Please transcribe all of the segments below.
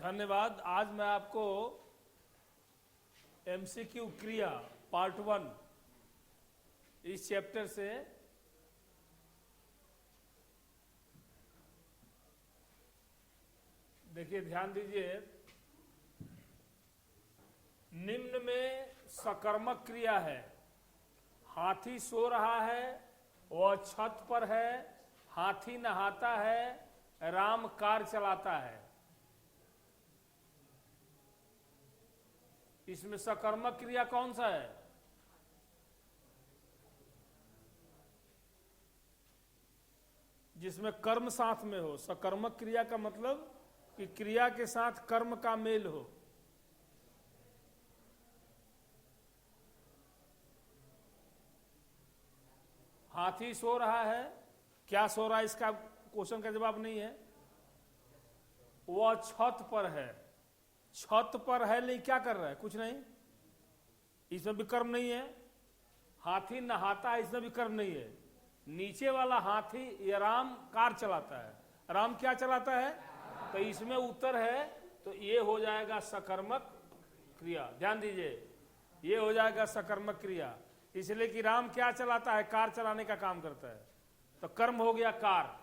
धन्यवाद। आज मैं आपको एमसीक्यू क्रिया पार्ट 1 इस चैप्टर से देखिए, ध्यान दीजिए। निम्न में सकर्मक क्रिया है। हाथी सो रहा है, वह छत पर है। हाथी नहाता है, राम कार चलाता है। इसमें सकर्मक क्रिया कौन सा है? जिसमें कर्म साथ में हो। सकर्मक क्रिया का मतलब कि क्रिया के साथ कर्म का मेल हो। हाथी सो रहा है, क्या सो रहा है इसका क्वेश्चन का जवाब नहीं है। वह छत पर है। छत पर है लेकिन क्या कर रहा है? कुछ नहीं, इसमें भी कर्म नहीं है। हाथी नहाता है, इसमें भी कर्म नहीं है। नीचे वाला हाथी ये राम कार चलाता है। राम क्या चलाता है? तो इसमें उत्तर है, तो ये हो जाएगा सकर्मक क्रिया। ध्यान दीजिए, ये हो जाएगा सकर्मक क्रिया। इसलिए कि राम क्या चलाता है? कार चलाने का काम करता है। तो कर्म हो गया कार,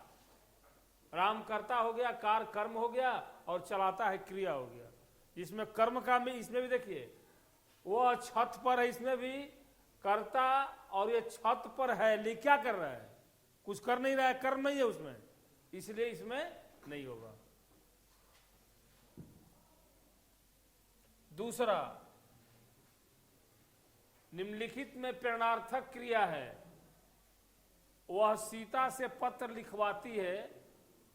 राम करता हो गया, कार कर्म हो गया, और चलाता है क्रिया हो गया। इसमें कर्म का भी, इसमें भी देखिए वो छत पर है, इसमें भी करता, और ये छत पर है लेकिन क्या कर रहा है? कुछ कर नहीं रहा है, कर्म नहीं है उसमें, इसलिए इसमें नहीं होगा। दूसरा, निम्नलिखित में प्रेरणार्थक क्रिया है। वह सीता से पत्र लिखवाती है,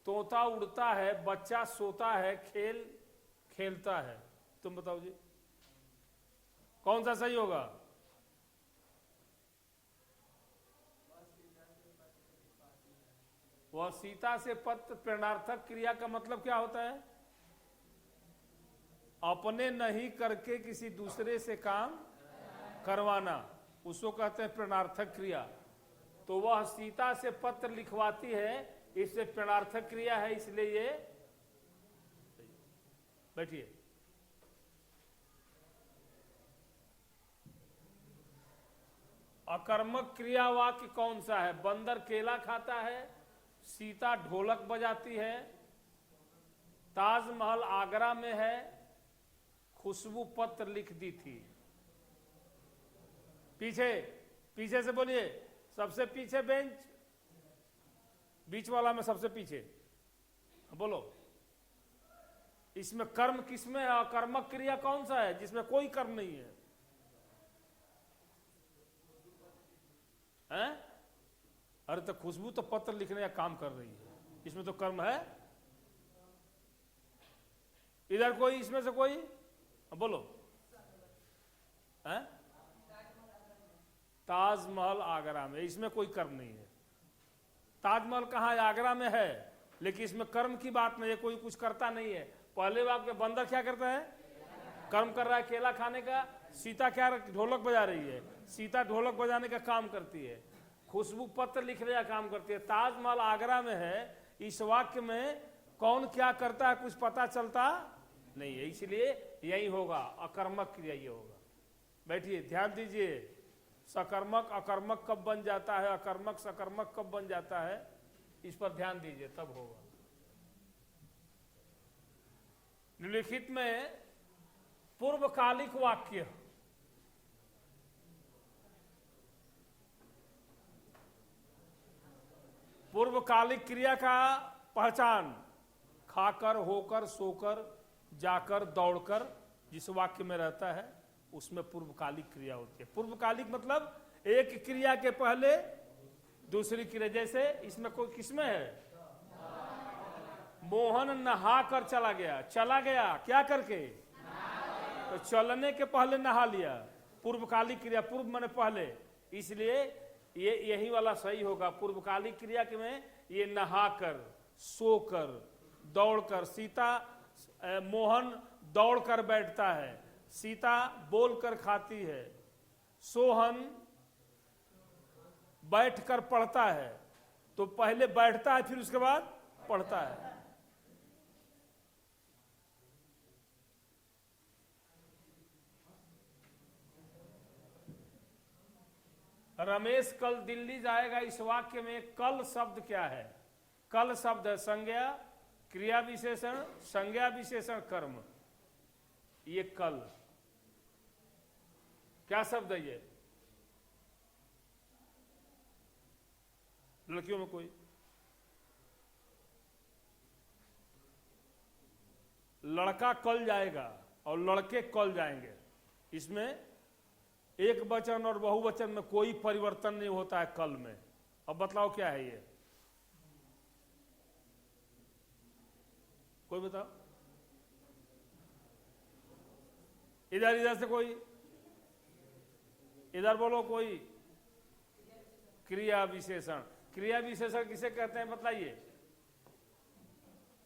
तोता उड़ता है, बच्चा सोता है, खेल खेलता है। तुम बताओ जी, कौन सा सही होगा? वह सीता से पत्र प्रेरणार्थक क्रिया का मतलब क्या होता है? अपने नहीं करके किसी दूसरे से काम करवाना, उसको कहते हैं प्रेरणार्थक क्रिया। तो वह सीता से पत्र लिखवाती है, इससे प्रेरणार्थक क्रिया है, इसलिए ये। बैठिए। अकर्मक क्रिया वाक्य कौन सा है? बंदर केला खाता है, सीता ढोलक बजाती है, ताजमहल आगरा में है, खुशबू पत्र लिख दी थी। पीछे पीछे से बोलिए, सबसे पीछे बेंच, बीच वाला में सबसे पीछे बोलो। इसमें कर्म किसमें है? अकर्मक क्रिया कौन सा है जिसमें कोई कर्म नहीं है? हैं? अरे तो खुशबू तो पत्र लिखने का काम कर रही है, इसमें तो कर्म है। इधर कोई, इसमें से कोई बोलो। हैं? ताजमहल आगरा में, इसमें कोई कर्म नहीं है। ताजमहल कहाँ है? आगरा में है, लेकिन इसमें कर्म की बात नहीं है, कोई कुछ करता नहीं है। पहले वाक्य में बंदर क्या करता है? कर्म कर रहा है केला खाने का। सीता क्या ढोलक बजा रही है? सीता ढोलक बजाने का काम करती है। खुशबू पत्र लिखने का काम करती है। ताजमहल आगरा में है, इस वाक्य में कौन क्या करता है कुछ पता चलता नहीं है, इसलिए यही होगा, अकर्मक क्रिया ये होगा। बैठिए, ध्यान दीजिए। सकर्मक अकर्मक कब बन जाता है, अकर्मक सकर्मक कब बन जाता है, इस पर ध्यान दीजिए, तब होगा। निम्नलिखित में पूर्वकालिक वाक्य, पूर्वकालिक क्रिया का पहचान। खाकर, होकर, सोकर, जाकर, दौड़कर, जिस वाक्य में रहता है उसमें पूर्वकालिक क्रिया होती है। पूर्वकालिक मतलब एक क्रिया के पहले दूसरी क्रिया। जैसे इसमें कोई किसमें है? मोहन नहा कर चला गया। चला गया क्या करके? तो चलने के पहले नहा लिया, पूर्वकालिक क्रिया। पूर्व माने पहले, इसलिए ये यही वाला सही होगा। पूर्वकालिक क्रिया के में ये नहाकर, सोकर, दौड़कर। सीता, मोहन दौड़कर बैठता है, सीता बोलकर खाती है, सोहन बैठकर पढ़ता है। तो पहले बैठता है, फिर उसके बाद पढ़ता है। रमेश कल दिल्ली जाएगा, इस वाक्य में कल शब्द क्या है? कल शब्द है संज्ञा, क्रिया विशेषण, संज्ञा विशेषण, कर्म। ये कल क्या शब्द है? ये लड़कियों में कोई लड़का कल जाएगा और लड़के कल जाएंगे, इसमें एक वचन और बहुवचन में कोई परिवर्तन नहीं होता है कल में। अब बतलाओ क्या है ये? कोई बताओ, इधर इधर से कोई, इधर बोलो कोई। क्रिया विशेषण। क्रिया विशेषण किसे कहते हैं बतलाइए?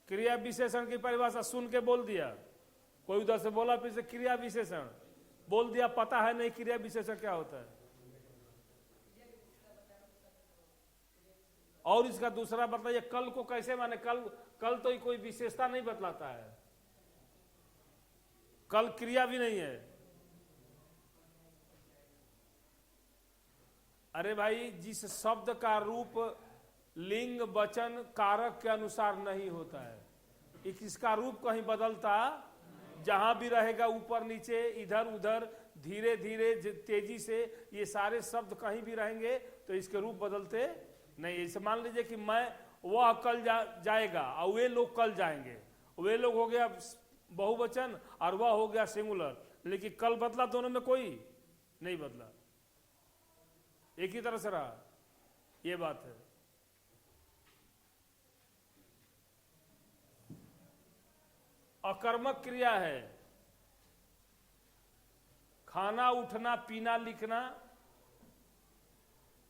क्रिया विशेषण की परिभाषा सुन के बोल दिया, कोई उधर से बोला फिर से क्रिया विशेषण बोल दिया, पता है नहीं क्रिया विशेषण क्या होता है। और इसका दूसरा बताइए, कल को कैसे माने? कल तो कोई विशेषता नहीं बतलाता है, कल क्रिया भी नहीं है। अरे भाई, जिस शब्द का रूप लिंग वचन कारक के अनुसार नहीं होता है, इसका रूप कहीं बदलता जहां भी रहेगा, ऊपर नीचे इधर उधर धीरे धीरे तेजी से, ये सारे शब्द कहीं भी रहेंगे तो इसके रूप बदलते नहीं। इसे मान लीजिए कि मैं वह कल जाएगा और वे लोग कल जाएंगे, वे लोग हो गया बहुवचन और वह हो गया सिंगुलर, लेकिन कल बदला दोनों में कोई नहीं बदला, एक ही तरह से रहा। ये बात है। अकर्मक क्रिया है खाना, उठना, पीना, लिखना,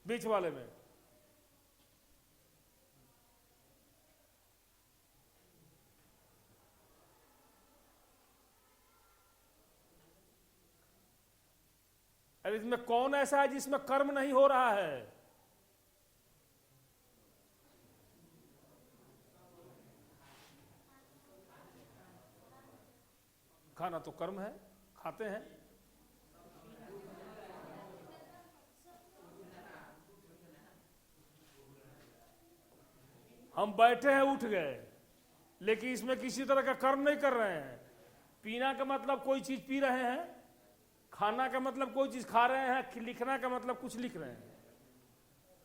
बीच वाले में। अरे इसमें कौन ऐसा है जिसमें कर्म नहीं हो रहा है? खाना तो कर्म है, खाते हैं। हम बैठे हैं, उठ गए, लेकिन इसमें किसी तरह का कर्म नहीं कर रहे हैं। पीना का मतलब कोई चीज पी रहे हैं, खाना का मतलब कोई चीज खा रहे हैं, लिखना का मतलब कुछ लिख रहे हैं।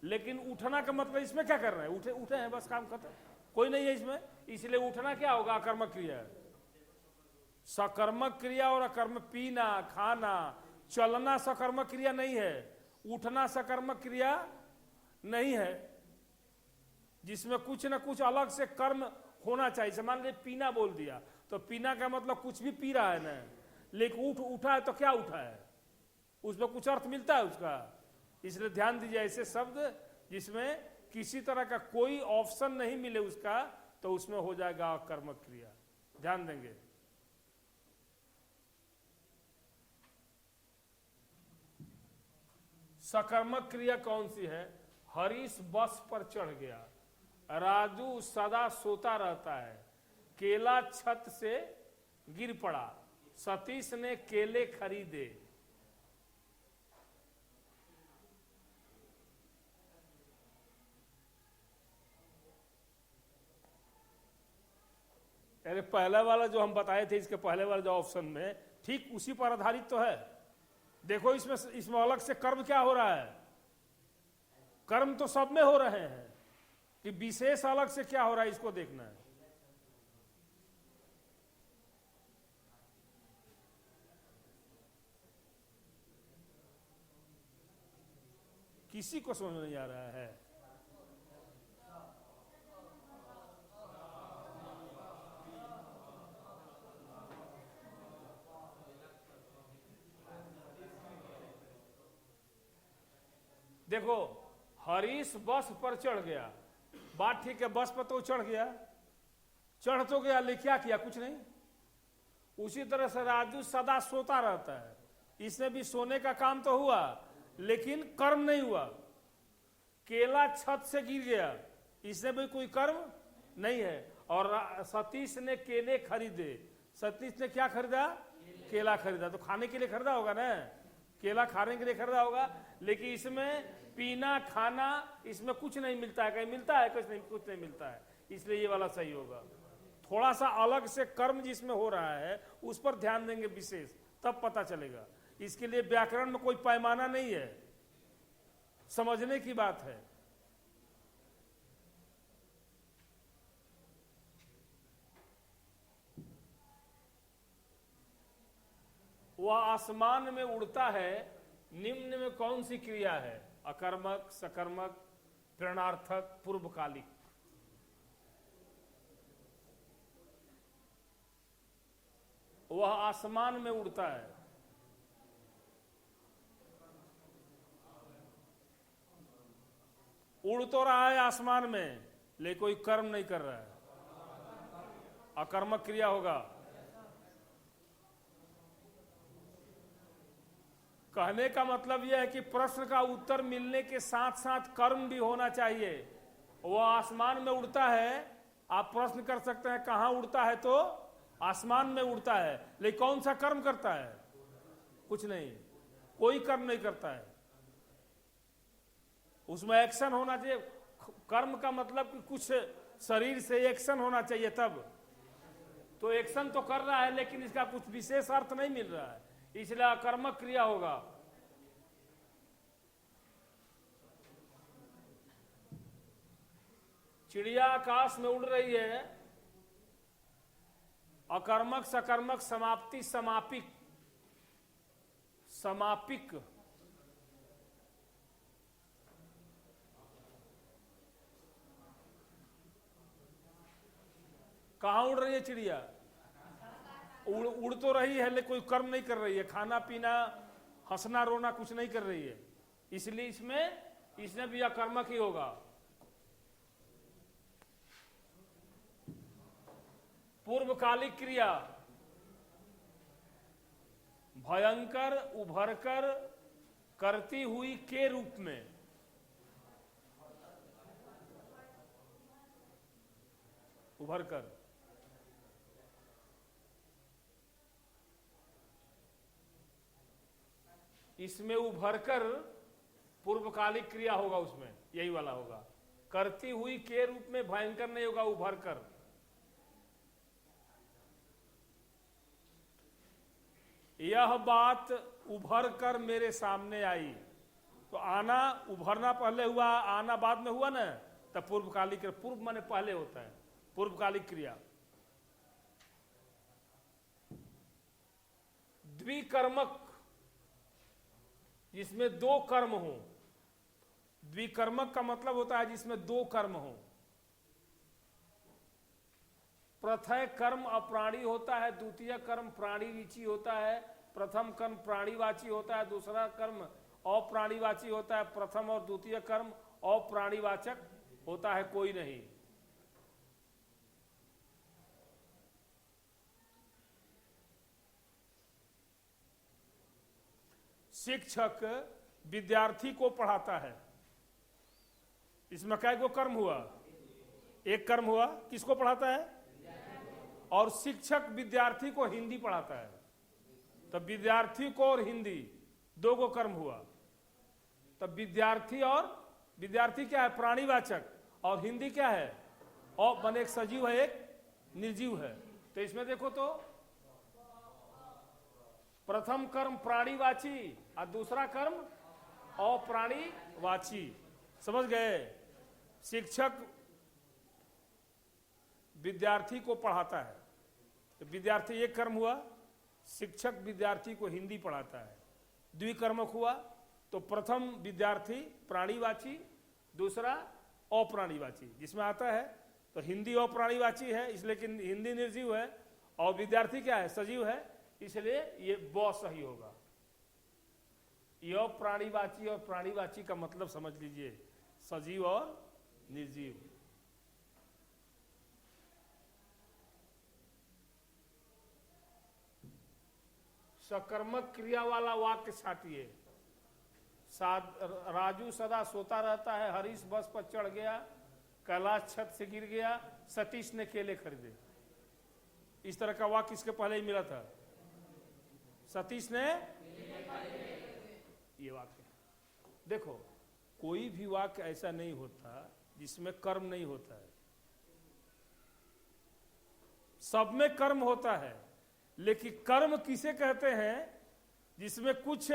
लेकिन उठना का मतलब इसमें क्या कर रहे हैं? उठे हैं, बस काम खत्म, कोई नहीं है इसमें। इसलिए उठना क्या होगा? अकर्मक क्रिया है। सकर्मक क्रिया और अकर्मक, पीना, खाना, चलना सकर्मक क्रिया नहीं है, उठना सकर्मक क्रिया नहीं है, जिसमें कुछ ना कुछ अलग से कर्म होना चाहिए। मान लीजिए पीना बोल दिया तो पीना का मतलब कुछ भी पी रहा है ना, लेकिन उठा है तो क्या उठा है? उसमें कुछ अर्थ मिलता है उसका। इसलिए ध्यान दीजिए, ऐसे शब्द जिसमें किसी तरह का कोई ऑप्शन नहीं मिले उसका, तो उसमें हो जाएगा अकर्मक क्रिया। ध्यान देंगे। सकर्मक क्रिया कौन सी है? हरीश बस पर चढ़ गया, राजू सदा सोता रहता है, केला छत से गिर पड़ा, सतीश ने केले खरीदे। अरे पहला वाला जो हम बताए थे, इसके पहले वाला जो ऑप्शन में, ठीक उसी पर आधारित तो है। देखो इसमें अलग से कर्म क्या हो रहा है? कर्म तो सब में हो रहे हैं, कि विशेष अलग से क्या हो रहा है इसको देखना है। किसी को समझ नहीं आ रहा है। देखो, हरीश बस पर चढ़ गया, बात ठीक है, बस पर तो चढ़ गया, चढ़ तो गया, लेकिन क्या किया? कुछ नहीं। उसी तरह से राजू सदा सोता रहता है, इसमें भी सोने का काम तो हुआ, लेकिन कर्म नहीं हुआ। केला छत से गिर गया, इसमें भी कोई कर्म नहीं है। और सतीश ने केले खरीदे, सतीश ने क्या खरीदा? केला खरीदा, तो खाने के लिए खरीदा होगा ना, केला खाने के लिए खरीदा होगा, लेकिन इसमें पीना खाना इसमें कुछ नहीं मिलता है। कहीं मिलता है? कुछ नहीं मिलता है, इसलिए ये वाला सही होगा। थोड़ा सा अलग से कर्म जिसमें हो रहा है उस पर ध्यान देंगे विशेष, तब पता चलेगा। इसके लिए व्याकरण में कोई पैमाना नहीं है, समझने की बात है। वह आसमान में उड़ता है, निम्न में कौन सी क्रिया है? अकर्मक, सकर्मक, प्रेरणार्थक, पूर्वकालिक। वह आसमान में उड़ता है। उड़ तो रहा है आसमान में, लेकिन कोई कर्म नहीं कर रहा है, अकर्मक क्रिया होगा। कहने का मतलब यह है कि प्रश्न का उत्तर मिलने के साथ साथ कर्म भी होना चाहिए। वह आसमान में उड़ता है, आप प्रश्न कर सकते हैं कहां उड़ता है, तो आसमान में उड़ता है, लेकिन कौन सा कर्म करता है? कुछ नहीं, कोई कर्म नहीं करता है। उसमें एक्शन होना चाहिए। कर्म का मतलब कि कुछ शरीर से एक्शन होना चाहिए तब। तो एक्शन तो कर रहा है, लेकिन इसका कुछ विशेष अर्थ नहीं मिल रहा है, इसलिए अकर्मक क्रिया होगा। चिड़िया आकाश में उड़ रही है, अकर्मक, सकर्मक, समाप्ति, समापिक। समापिक कहां उड़ रही है चिड़िया? उड़ तो रही है, लेकिन कोई कर्म नहीं कर रही है, खाना पीना हंसना रोना कुछ नहीं कर रही है, इसलिए इसमें भी अकर्मक ही होगा। पूर्वकालिक क्रिया, भयंकर, उभरकर, करती हुई के रूप में। उभरकर, इसमें उभरकर पूर्वकालिक क्रिया होगा, उसमें यही वाला होगा। करती हुई के रूप में, भयंकर नहीं होगा, उभरकर। यह बात उभर कर मेरे सामने आई, तो आना, उभरना पहले हुआ, आना बाद में हुआ ना, तब पूर्वकालिक। पूर्व माने पहले होता है, पूर्वकालिक क्रिया। द्विकर्मक, जिसमें दो कर्म हो। द्विकर्मक का मतलब होता है जिसमें दो कर्म हो। प्रथम कर्म अप्राणी होता है, द्वितीय कर्म प्राणीवाची होता है। प्रथम कर्म प्राणीवाची होता है, दूसरा कर्म अप्राणीवाची होता है। प्रथम और द्वितीय कर्म अप्राणीवाचक होता है, कोई नहीं। शिक्षक विद्यार्थी को पढ़ाता है, इसमें क्या को कर्म हुआ? एक कर्म हुआ। किसको पढ़ाता है? और शिक्षक विद्यार्थी को हिंदी पढ़ाता है, तब विद्यार्थी को और हिंदी दो को कर्म हुआ। तब विद्यार्थी और विद्यार्थी क्या है? प्राणीवाचक। और हिंदी क्या है? और बने एक सजीव है, एक निर्जीव है। तो इसमें देखो तो प्रथम कर्म प्राणीवाची और दूसरा कर्म अप्राणीवाची। समझ गए? शिक्षक विद्यार्थी को पढ़ाता है, तो विद्यार्थी एक कर्म हुआ। शिक्षक विद्यार्थी को हिंदी पढ़ाता है, द्विकर्मक हुआ। तो प्रथम विद्यार्थी प्राणीवाची, दूसरा अप्राणीवाची। जिसमें आता है तो हिंदी अप्राणीवाची है, इसलिए कि हिंदी निर्जीव है, और विद्यार्थी क्या है? सजीव है, इसलिए ये ब सही होगा। यह प्राणीवाची और प्राणीवाची का मतलब समझ लीजिए, सजीव और निर्जीव। सकर्मक क्रिया वाला वाक्य छाटिए। राजू सदा सोता रहता है, हरीश बस पर चढ़ गया, कैलाश छत से गिर गया, सतीश ने केले खरीदे। इस तरह का वाक्य इसके पहले ही मिला था। सतीश ने ये वाक्य। देखो कोई भी वाक्य ऐसा नहीं होता जिसमें कर्म नहीं होता है, सब में कर्म होता है, लेकिन कर्म किसे कहते हैं जिसमें कुछ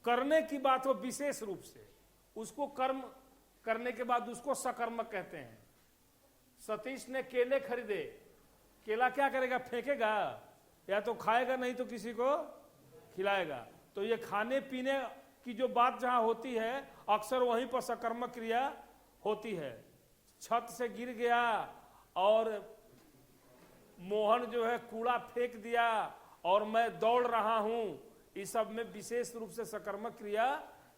करने की बात हो विशेष रूप से, उसको कर्म करने के बाद उसको सकर्मक कहते हैं। सतीश ने केले खरीदे, केला क्या करेगा, फेंकेगा, या तो खाएगा नहीं तो किसी को खिलाएगा। तो ये खाने पीने की जो बात जहां होती है अक्सर वहीं पर सकर्मक क्रिया होती है। छत से गिर गया और मोहन जो है कूड़ा फेंक दिया और मैं दौड़ रहा हूं, इस सब में विशेष रूप से सकर्मक क्रिया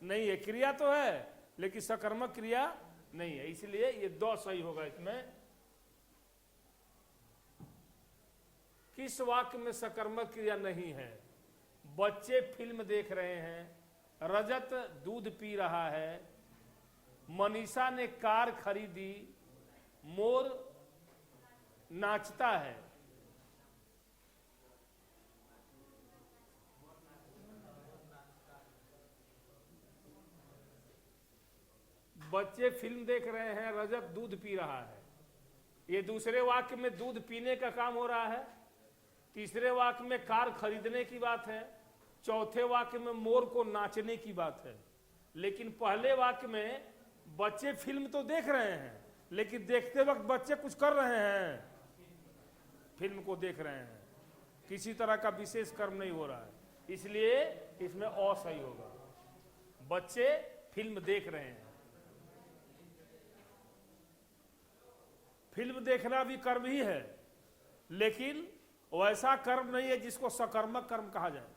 नहीं है। क्रिया तो है लेकिन सकर्मक क्रिया नहीं है, इसलिए ये दो सही होगा। इसमें किस वाक्य में सकर्मक क्रिया नहीं है? बच्चे फिल्म देख रहे हैं, रजत दूध पी रहा है, मनीषा ने कार खरीदी, मोर नाचता है। बच्चे फिल्म देख रहे हैं, रजत दूध पी रहा है। ये दूसरे वाक्य में दूध पीने का काम हो रहा है, तीसरे वाक्य में कार खरीदने की बात है, चौथे वाक्य में मोर को नाचने की बात है। लेकिन पहले वाक्य में बच्चे फिल्म तो देख रहे हैं, लेकिन देखते वक्त बच्चे कुछ कर रहे हैं, फिल्म को देख रहे हैं, किसी तरह का विशेष कर्म नहीं हो रहा है, इसलिए इसमें असही होगा। बच्चे फिल्म देख रहे हैं, फिल्म देखना भी कर्म ही है, लेकिन वैसा कर्म नहीं है जिसको सकर्मक कर्म कहा जाए।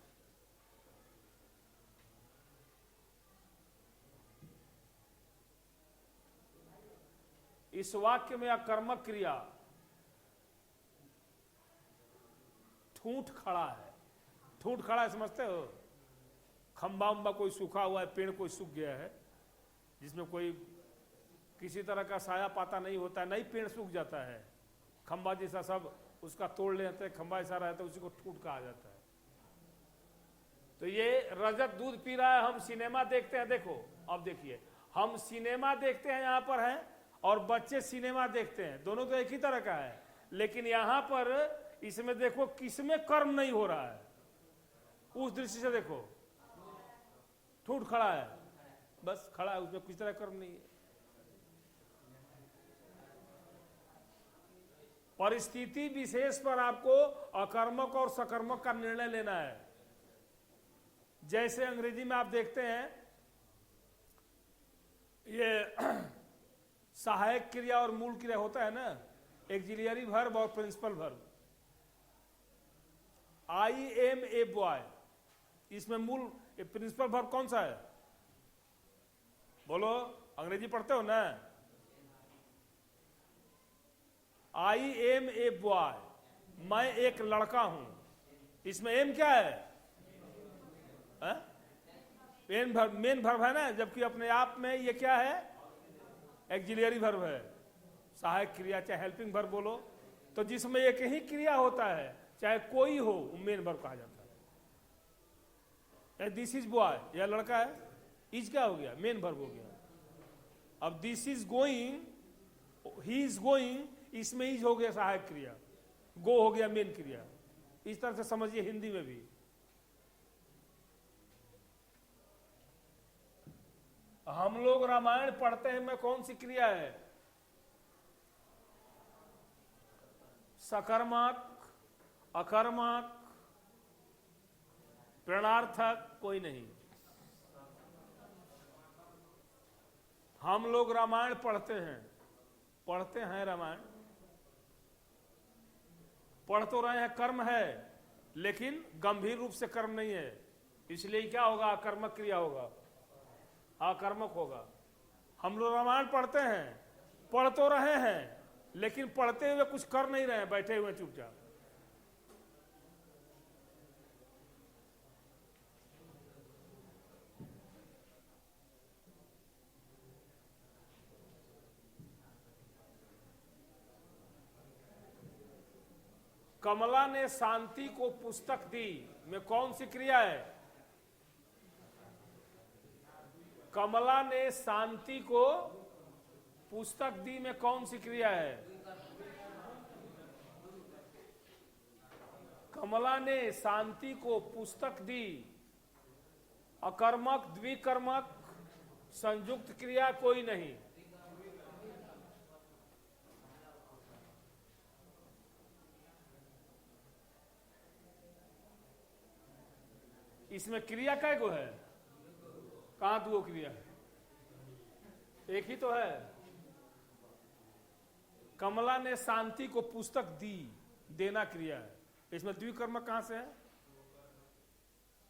इस वाक्य में अकर्मक क्रिया ठूंठ खड़ा है। ठूंठ खड़ा है समझते हो? खंबा उम्बा कोई सूखा हुआ है, पेड़ कोई सूख गया है, जिसमें कोई किसी तरह का साया पाता नहीं होता है, नहीं पेड़ सूख जाता है, खंबा जैसा सब उसका तोड़ लेते हैं, खंबा ऐसा रहता है, उसी को ठूंठ कहा जाता है। तो ये रजत दूध पी रहा है, हम सिनेमा देखते हैं। देखो अब देखिए, हम सिनेमा देखते हैं यहां पर है, और बच्चे सिनेमा देखते हैं, दोनों तो एक ही तरह का है, लेकिन यहां पर इसमें देखो किसमें कर्म नहीं हो रहा है, उस दृष्टि से देखो ठूंठ खड़ा है, बस खड़ा है, उसमें किसी तरह कर्म नहीं है। परिस्थिति विशेष पर आपको अकर्मक और सकर्मक का निर्णय लेना है। जैसे अंग्रेजी में आप देखते हैं ये सहायक क्रिया और मूल क्रिया होता है ना, एक्सिलियरी वर्ब और principal verb. I am a boy, इसमें मूल प्रिंसिपल वर्ब कौन सा है? बोलो, अंग्रेजी पढ़ते हो ना? आई एम ए बॉय, मैं एक लड़का हूं, इसमें एम क्या है? मेन वर्ब है ना, जबकि अपने आप में ये क्या है? एक्सिलियरी वर्ब है, सहायक क्रिया, चाहे हेल्पिंग वर्ब बोलो, तो जिसमें एक ही क्रिया होता है चाहे कोई हो, मेन वर्ब कहा जाता है। दिस इज बॉय, यह लड़का है, इज क्या हो गया? मेन वर्ब हो गया। अब this is going, he is going, इसमें इज हो गया सहायक क्रिया, गो हो गया मेन क्रिया। इस तरह से समझिए हिंदी में भी। हम लोग रामायण पढ़ते हैं, में कौन सी क्रिया है? सकर्मक, अकर्मक, प्रेरणार्थक, कोई नहीं। हम लोग रामायण पढ़ते हैं रामायण, पढ़ तो रहे हैं, कर्म है, लेकिन गंभीर रूप से कर्म नहीं है, इसलिए क्या होगा? अकर्मक क्रिया होगा, अकर्मक होगा। हम लोग रामायण पढ़ते हैं, पढ़ तो रहे हैं, लेकिन पढ़ते हुए कुछ कर नहीं रहे हैं, बैठे हुए चुपचाप। कमला ने शांति को पुस्तक दी, में कौन सी क्रिया है? कमला ने शांति को पुस्तक दी में कौन सी क्रिया है? कमला ने शांति को पुस्तक दी। अकर्मक, द्विकर्मक, संयुक्त क्रिया कोई नहीं। इसमें क्रिया कै गो है? कहां दो क्रिया है? एक ही तो है। कमला ने शांति को पुस्तक दी, देना क्रिया है। इसमें द्विकर्मक कहां से है?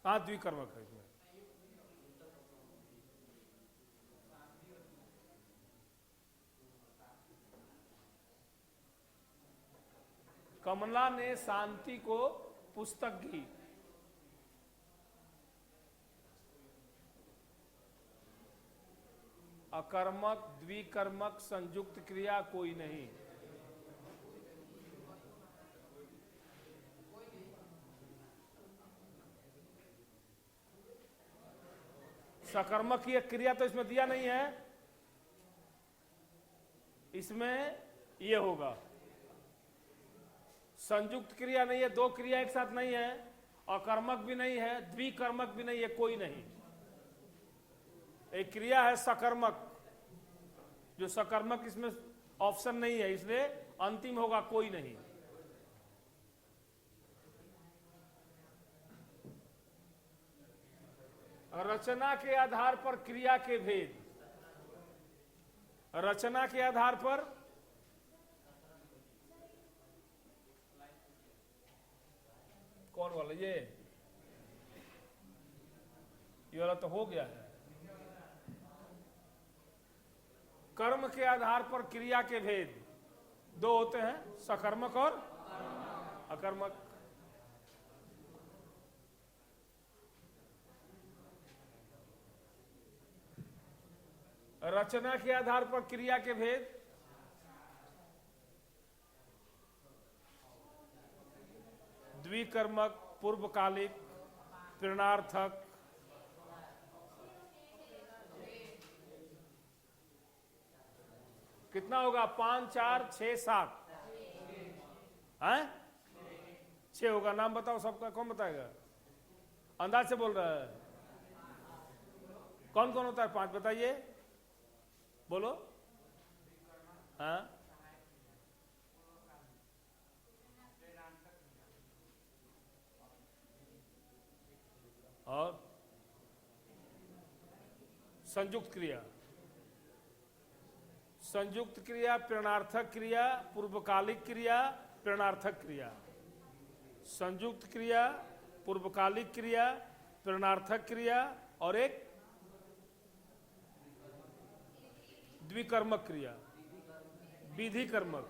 कहां द्विकर्मक है इसमें? कमला ने शांति को पुस्तक दी। अकर्मक, द्विकर्मक, संयुक्त क्रिया कोई नहीं। सकर्मक की एक क्रिया तो इसमें दिया नहीं है। इसमें ये होगा। संयुक्त क्रिया नहीं है, दो क्रिया एक साथ नहीं है। अकर्मक भी नहीं है, द्विकर्मक भी नहीं है, कोई नहीं। एक क्रिया है सकर्मक, जो सकर्मक इसमें ऑप्शन नहीं है, इसलिए अंतिम होगा कोई नहीं। रचना के आधार पर क्रिया के भेद। रचना के आधार पर कौन वाला? ये वाला तो हो गया है। कर्म के आधार पर क्रिया के भेद दो होते हैं, सकर्मक और अकर्मक। रचना के आधार पर क्रिया के भेद द्विकर्मक, पूर्वकालिक, प्रेरणार्थक। कितना होगा? 5, 4, 6, 7 है? 6 होगा। नाम बताओ सबका। कौन बताएगा? अंदाज से बोल रहा है। कौन कौन होता है? 5 बताइए, बोलो। हाँ, और संयुक्त क्रिया। संयुक्त क्रिया, प्रेरणार्थक क्रिया, पूर्वकालिक क्रिया, प्रेरणार्थक क्रिया। संयुक्त क्रिया, पूर्वकालिक क्रिया, प्रेरणार्थक क्रिया और एक द्विकर्मक क्रिया, विधि कर्मक।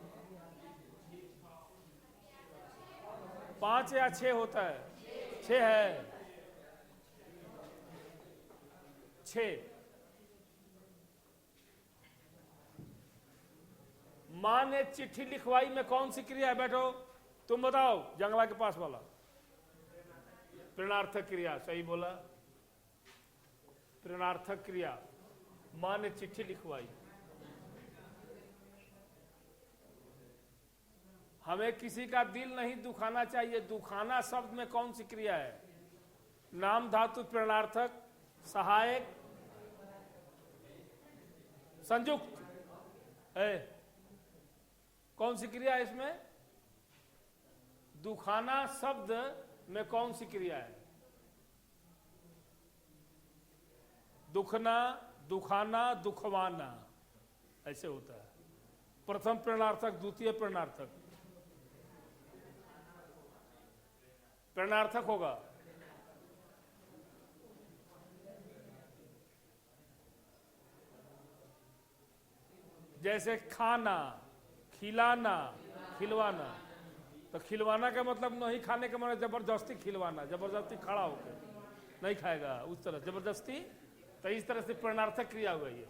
5 या 6 होता है? 6 है। 6। मां ने चिट्ठी लिखवाई में कौन सी क्रिया है? बैठो, तुम बताओ। जंगला के पास वाला। प्रेरणार्थक क्रिया। सही बोला, प्रेरणार्थक क्रिया। मां ने चिट्ठी लिखवाई। हमें किसी का दिल नहीं दुखाना चाहिए। दुखाना शब्द में कौन सी क्रिया है? नाम धातु, प्रेरणार्थक, सहायक, संयुक्त है। कौन सी क्रिया है इसमें? दुखाना शब्द में कौन सी क्रिया है? दुखना, दुखाना, दुखवाना, ऐसे होता है। प्रथम प्रेरणार्थक, द्वितीय प्रेरणार्थक। प्रेरणार्थक होगा। जैसे खाना, खिलाना, खिलवाना। तो खिलवाना का मतलब नहीं खाने का मतलब जबरदस्ती खिलवाना, जबरदस्ती खड़ा होकर नहीं खाएगा, उस तरह जबरदस्ती। तो इस तरह से प्रेरणार्थक क्रिया हुआ ये।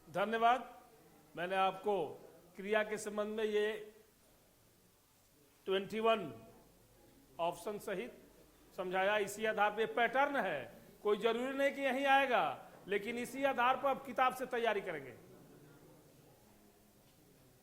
धन्यवाद। मैंने आपको क्रिया के संबंध में ये 21 ऑप्शन सहित समझाया। इसी आधार पे पैटर्न है, कोई जरूरी नहीं कि यहीं आएगा, लेकिन इसी आधार पर आप किताब से तैयारी करेंगे।